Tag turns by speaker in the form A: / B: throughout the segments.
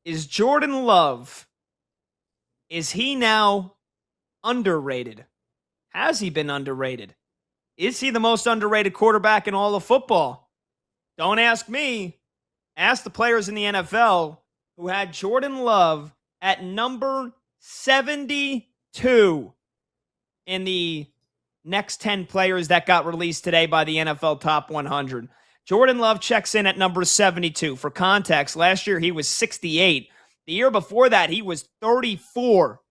A: Is Jordan Love, is he now underrated? Has he been underrated? Is he the most underrated quarterback in all of football? Don't ask me. Ask the players in the NFL who had Jordan Love at number 72 in the next 10 players that got released today by the NFL Top 100. Jordan Love checks in at number 72. For context, last year he was 68. The year before that, he was 34.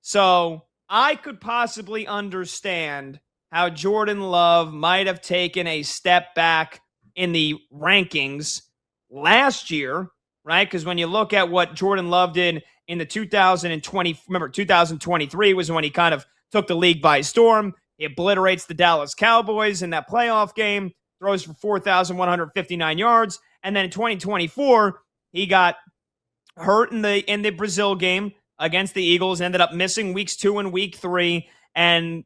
A: So I could possibly understand how Jordan Love might have taken a step back in the rankings last year, right? Because when you look at what Jordan Love did in the 2023 was when he kind of took the league by storm. He obliterates the Dallas Cowboys in that playoff game, throws for 4,159 yards. And then in 2024, he got hurt in the Brazil game against the Eagles, ended up missing weeks 2 and week 3, and,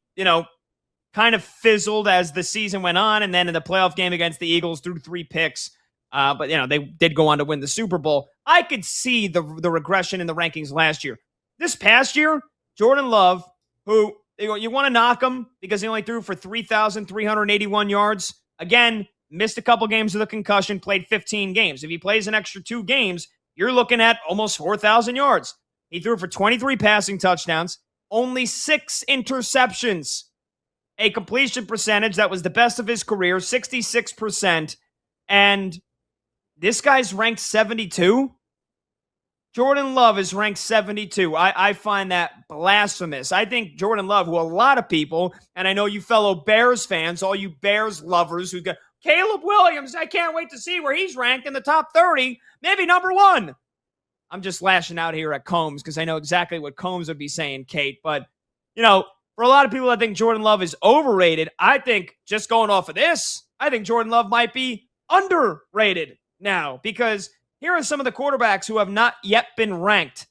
A: kind of fizzled as the season went on. And then in the playoff game against the Eagles, threw 3 picks. But they did go on to win the Super Bowl. I could see the regression in the rankings last year. This past year, Jordan Love, who you want to knock him because he only threw for 3,381 yards. Again, missed a couple games with a concussion, played 15 games. If he plays an extra 2 games, you're looking at almost 4,000 yards. He threw for 23 passing touchdowns, only 6 interceptions, a completion percentage that was the best of his career, 66%. And this guy's ranked 72. Jordan Love is ranked 72. I find that blasphemous. I think Jordan Love, who a lot of people, and I know you fellow Bears fans, all you Bears lovers who go, Caleb Williams, I can't wait to see where he's ranked in the top 30, maybe number 1. I'm just lashing out here at Combs because I know exactly what Combs would be saying, Kate. But, for a lot of people, I think Jordan Love is overrated. I think just going off of this, I think Jordan Love might be underrated now because here are some of the quarterbacks who have not yet been ranked.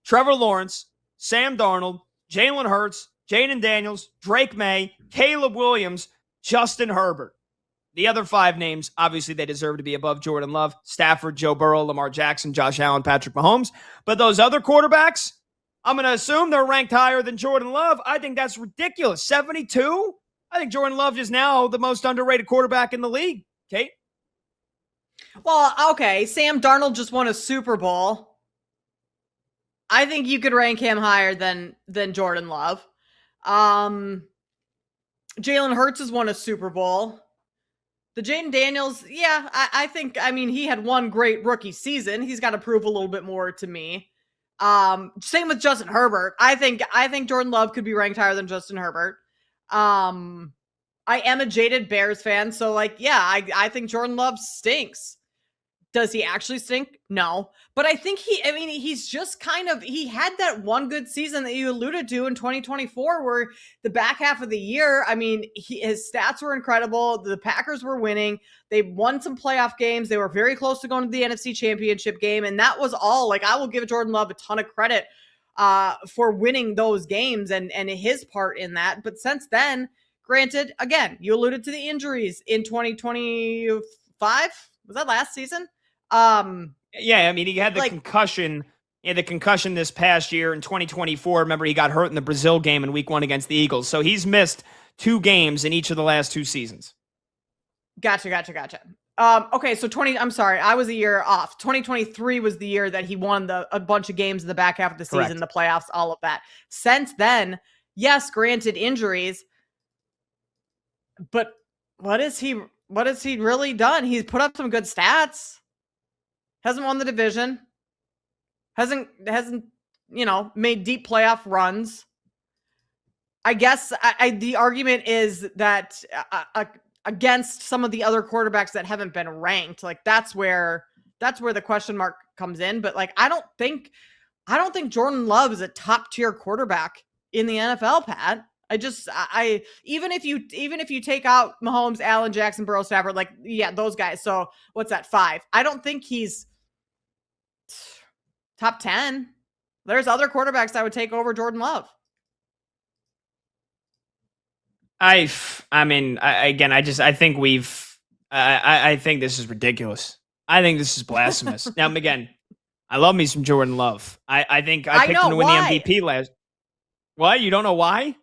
A: Trevor Lawrence, Sam Darnold, Jalen Hurts, Jayden Daniels, Drake Maye, Caleb Williams, Justin Herbert. The other 5 names, obviously they deserve to be above Jordan Love. Stafford, Joe Burrow, Lamar Jackson, Josh Allen, Patrick Mahomes. But those other quarterbacks, I'm going to assume they're ranked higher than Jordan Love. I think that's ridiculous. 72? I think Jordan Love is now the most underrated quarterback in the league. Kate?
B: Well, okay. Sam Darnold just won a Super Bowl. I think you could rank him higher than Jordan Love. Jalen Hurts has won a Super Bowl. The Jayden Daniels, yeah, I think, he had one great rookie season. He's got to prove a little bit more to me. Same with Justin Herbert. I think Jordan Love could be ranked higher than Justin Herbert. I am a jaded Bears fan, so I think Jordan Love stinks. Does he actually stink? No. But I think he's just he had that one good season that you alluded to in 2024 where the back half of the year, his stats were incredible. The Packers were winning. They won some playoff games. They were very close to going to the NFC Championship game. And that was all. I will give Jordan Love a ton of credit for winning those games and his part in that. But since then, granted, again, you alluded to the injuries in 2025. Was that last season?
A: Yeah, he had the concussion. He had the concussion this past year in 2024. Remember, he got hurt in the Brazil game in week 1 against the Eagles. So he's missed 2 games in each of the last 2 seasons.
B: Gotcha. Okay, so I'm sorry, I was a year off. 2023 was the year that he won a bunch of games in the back half of the season, the playoffs, all of that. Since then, yes, granted injuries, but what has he really done? He's put up some good stats. Hasn't won the division. Hasn't made deep playoff runs. I guess the argument is that against some of the other quarterbacks that haven't been ranked, that's where the question mark comes in. But I don't think Jordan Love is a top tier quarterback in the NFL, Pat. Even if you take out Mahomes, Allen, Jackson, Burrow, Stafford, those guys. So what's that, 5? I don't think he's top 10. There's other quarterbacks I would take over Jordan Love.
A: I think this is ridiculous. I think this is blasphemous. Now, again, I love me some Jordan Love. I think I picked him to win the MVP last. What? You don't know why?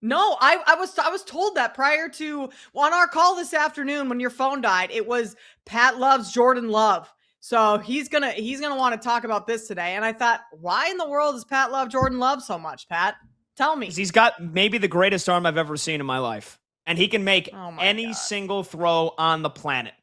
B: No, I was told that prior to on our call this afternoon when your phone died. It was Pat loves Jordan Love. So he's gonna want to talk about this today. And I thought, why in the world does Pat love Jordan Love so much, Pat? Tell me.
A: Because he's got maybe the greatest arm I've ever seen in my life. And he can make any single throw on the planet.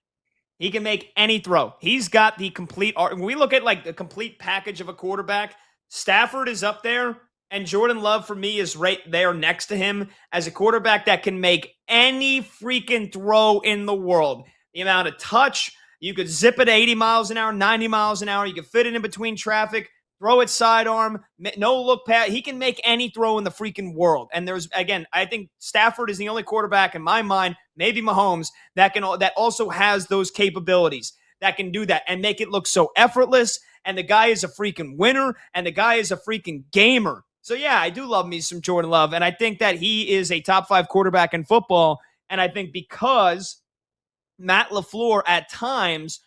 A: He can make any throw. He's got the complete art. When we look at like the complete package of a quarterback, Stafford is up there, and Jordan Love for me is right there next to him as a quarterback that can make any freaking throw in the world. The amount of touch, you could zip it 80 miles an hour, 90 miles an hour. You could fit it in between traffic, throw it sidearm, no look pass. He can make any throw in the freaking world. And there's, again, I think Stafford is the only quarterback in my mind, maybe Mahomes, that also has those capabilities, that can do that and make it look so effortless. And the guy is a freaking winner, and the guy is a freaking gamer. So, yeah, I do love me some Jordan Love, and I think that he is a top 5 quarterback in football. And I think because Matt LaFleur at times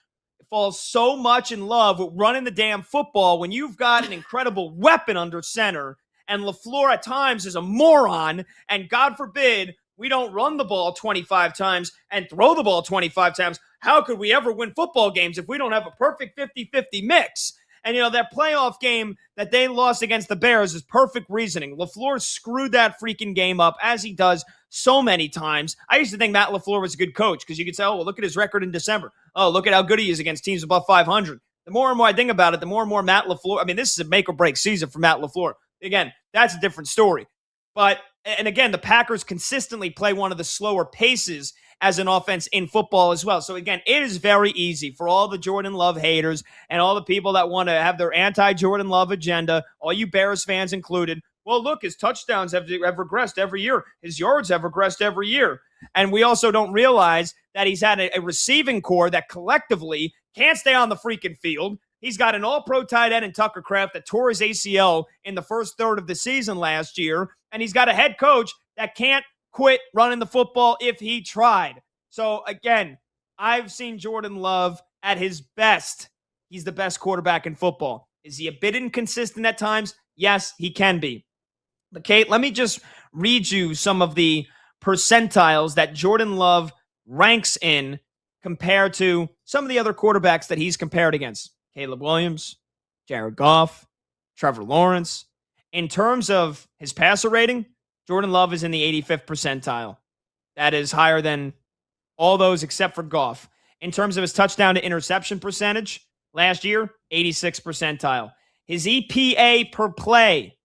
A: falls so much in love with running the damn football when you've got an incredible weapon under center, and LaFleur at times is a moron, and God forbid we don't run the ball 25 times and throw the ball 25 times. How could we ever win football games if we don't have a perfect 50-50 mix? And, that playoff game that they lost against the Bears is perfect reasoning. LaFleur screwed that freaking game up, as he does so many times. I used to think Matt LaFleur was a good coach because you could say, oh, well, look at his record in December. Oh, look at how good he is against teams above 500. The more and more I think about it, the more and more Matt LaFleur, this is a make or break season for Matt LaFleur. Again, that's a different story. And again, the Packers consistently play one of the slower paces as an offense in football as well. So again, it is very easy for all the Jordan Love haters and all the people that want to have their anti-Jordan Love agenda, all you Bears fans included. Well, look, his touchdowns have regressed every year. His yards have regressed every year. And we also don't realize that he's had a receiving core that collectively can't stay on the freaking field. He's got an all-pro tight end in Tucker Kraft that tore his ACL in the first third of the season last year. And he's got a head coach that can't quit running the football if he tried. So, again, I've seen Jordan Love at his best. He's the best quarterback in football. Is he a bit inconsistent at times? Yes, he can be. But, Kate, let me just read you some of the percentiles that Jordan Love ranks in compared to some of the other quarterbacks that he's compared against. Caleb Williams, Jared Goff, Trevor Lawrence. In terms of his passer rating, Jordan Love is in the 85th percentile. That is higher than all those except for Goff. In terms of his touchdown to interception percentage, last year, 86th percentile. His EPA per play,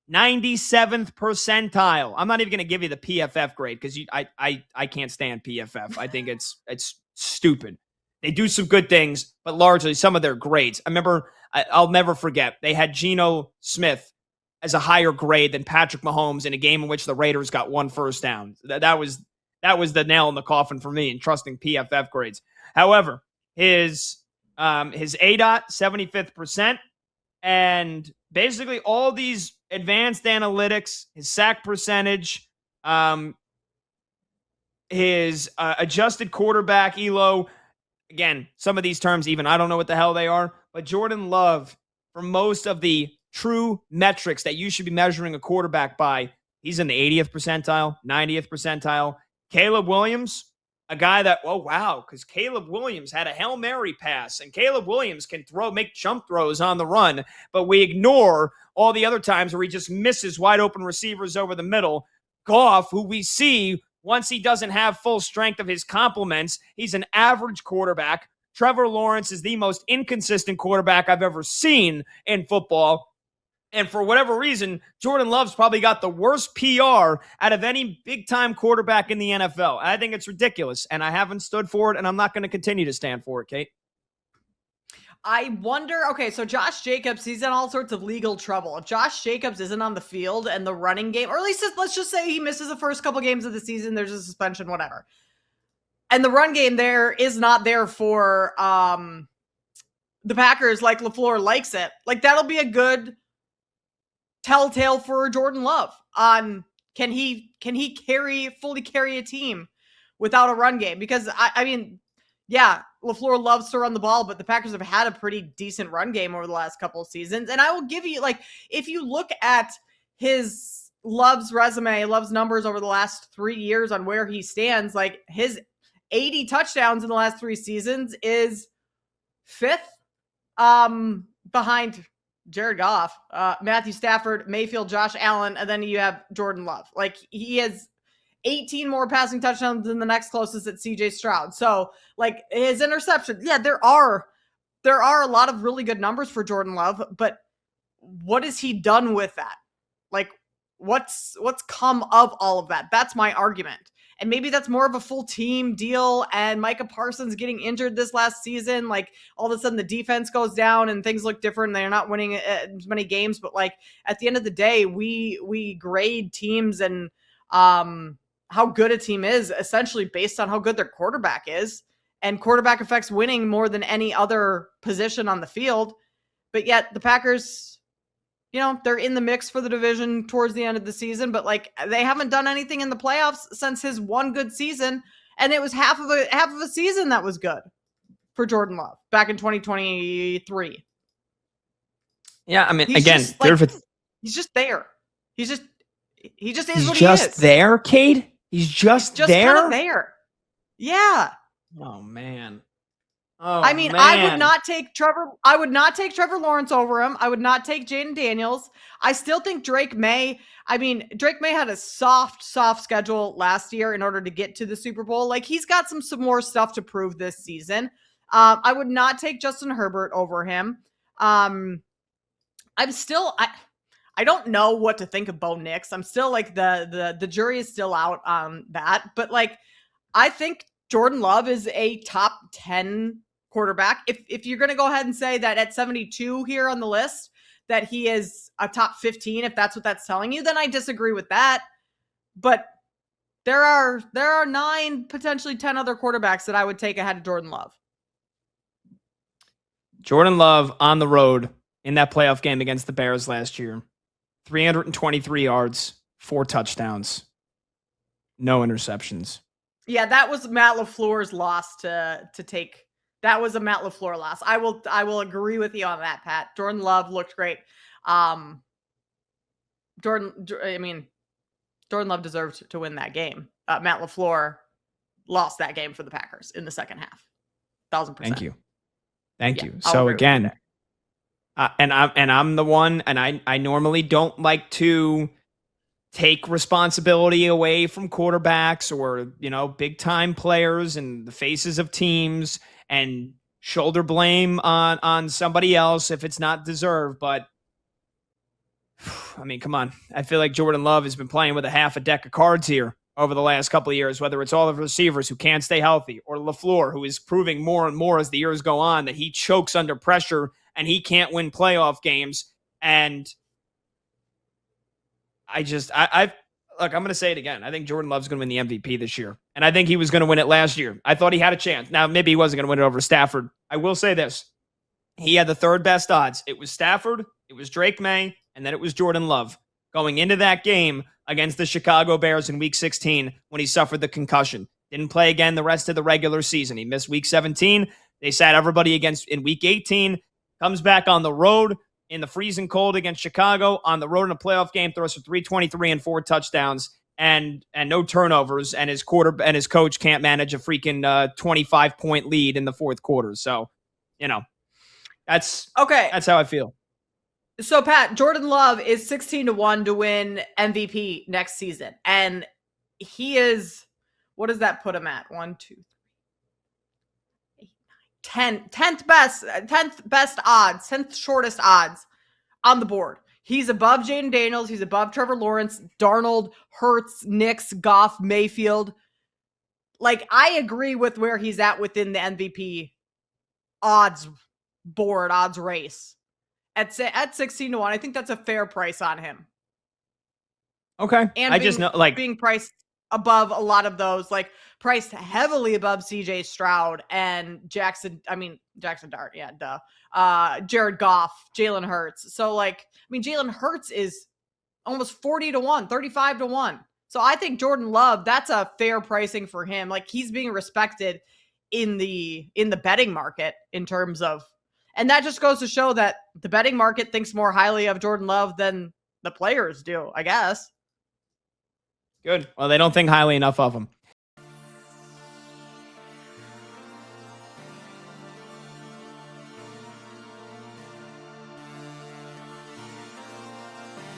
A: 97th percentile. I'm not even going to give you the PFF grade because I can't stand PFF. I think it's stupid. They do some good things, but largely some of their grades. I remember, I'll never forget, they had Geno Smith as a higher grade than Patrick Mahomes in a game in which the Raiders got 1 first down. That was the nail in the coffin for me in trusting PFF grades. However, his ADOT, 75th percent, and basically all these advanced analytics, his sack percentage, his adjusted quarterback ELO. Again, some of these terms, even I don't know what the hell they are, but Jordan Love, for most of the true metrics that you should be measuring a quarterback by, he's in the 80th percentile, 90th percentile. Caleb Williams, a guy that, oh, wow, because Caleb Williams had a Hail Mary pass, and Caleb Williams can make jump throws on the run, but we ignore all the other times where he just misses wide open receivers over the middle. Goff, who we see once he doesn't have full strength of his complements, he's an average quarterback. Trevor Lawrence is the most inconsistent quarterback I've ever seen in football. And for whatever reason, Jordan Love's probably got the worst PR out of any big-time quarterback in the NFL. I think it's ridiculous, and I haven't stood for it, and I'm not going to continue to stand for it, Kate.
B: I wonder, okay, so Josh Jacobs, he's in all sorts of legal trouble. If Josh Jacobs isn't on the field and the running game, or at least let's just say he misses the first couple games of the season, there's a suspension, whatever. And the run game there is not there for the Packers like LaFleur likes it. Like, that'll be a good telltale for Jordan Love on can he fully carry a team without a run game? Because I mean, yeah, LaFleur loves to run the ball, but the Packers have had a pretty decent run game over the last couple of seasons. And I will give you, like, if you look at Love's resume, Love's numbers over the last 3 years on where he stands, like his 80 touchdowns in the last 3 seasons is 5th, behind Jared Goff, Matthew Stafford, Mayfield, Josh Allen, and then you have Jordan Love. Like, he has 18 more passing touchdowns than the next closest at CJ Stroud. So, like, his interception, yeah, there are a lot of really good numbers for Jordan Love, but what has he done with that? Like, what's come of all of that? That's my argument. And maybe that's more of a full team deal, and Micah Parsons getting injured this last season, like, all of a sudden the defense goes down and things look different. They're not winning as many games, but, like, at the end of the day, we grade teams and how good a team is essentially based on how good their quarterback is, and quarterback affects winning more than any other position on the field. But yet the Packers, you know, they're in the mix for the division towards the end of the season, but, like, they haven't done anything in the playoffs since his one good season, and it was half of a season that was good for Jordan Love back in 2023.
A: Yeah, I mean,
B: He's
A: again,
B: just, like, he's just there. He just is what he is.
A: Just there, Kate? He's just there?
B: Kind of there. Yeah.
A: Oh man.
B: I mean, I would not take Trevor Lawrence over him. I would not take Jayden Daniels. I still think Drake Maye had a soft schedule last year in order to get to the Super Bowl. Like, he's got some more stuff to prove this season. I would not take Justin Herbert over him. I don't know what to think of Bo Nix. I'm still, like, the jury is still out on that. But, like, I think Jordan Love is a top 10 quarterback. If you're going to go ahead and say that at 72 here on the list, that he is a top 15, if that's what that's telling you, then I disagree with that. But there are 9, potentially 10 other quarterbacks that I would take ahead of Jordan Love.
A: Jordan Love on the road in that playoff game against the Bears last year. 323 yards, 4 touchdowns, no interceptions.
B: Yeah, that was Matt LaFleur's loss to take. That was a Matt LaFleur loss. I will agree with you on that, Pat. Jordan Love looked great. Jordan Love deserved to win that game. Matt LaFleur lost that game for the Packers in the second half. 1,000%.
A: Thank you. So again, and I'm the one, and I normally don't like to take responsibility away from quarterbacks or, you know, big time players and the faces of teams and shoulder blame on somebody else if it's not deserved. But I mean, come on. I feel like Jordan Love has been playing with a half a deck of cards here over the last couple of years, whether it's all the receivers who can't stay healthy or LaFleur, who is proving more and more as the years go on that he chokes under pressure and he can't win playoff games. And look, I'm going to say it again. I think Jordan Love's going to win the MVP this year. And I think he was going to win it last year. I thought he had a chance. Now, maybe he wasn't going to win it over Stafford. I will say this. He had the third best odds. It was Stafford, it was Drake Maye, and then it was Jordan Love going into that game against the Chicago Bears in Week 16 when he suffered the concussion. Didn't play again the rest of the regular season. He missed Week 17. They sat everybody in Week 18. Comes back on the road in the freezing cold against Chicago, on the road in a playoff game, throws for 323 and 4 touchdowns and no turnovers, and his coach can't manage a freaking 25-point lead in the fourth quarter. So, you know, that's how I feel.
B: So, Pat, Jordan Love is 16-1 to win MVP next season. And he is, what does that put him at? 1, 2, 3, 8, 9, 10th best odds, 10th shortest odds on the board. He's above Jayden Daniels. He's above Trevor Lawrence, Darnold, Hurts, Nix, Goff, Mayfield. Like, I agree with where he's at within the MVP odds board, odds race. At 16-1, I think that's a fair price on him.
A: Okay.
B: And being priced above a lot of those, like priced heavily above CJ Stroud and Jackson Dart. Yeah, duh. Jared Goff, Jalen Hurts. So, like, I mean, Jalen Hurts is almost 40-1, 35-1. So I think Jordan Love, that's a fair pricing for him. Like, he's being respected in the betting market in terms of, and that just goes to show that the betting market thinks more highly of Jordan Love than the players do, I guess.
A: Good. Well, they don't think highly enough of him.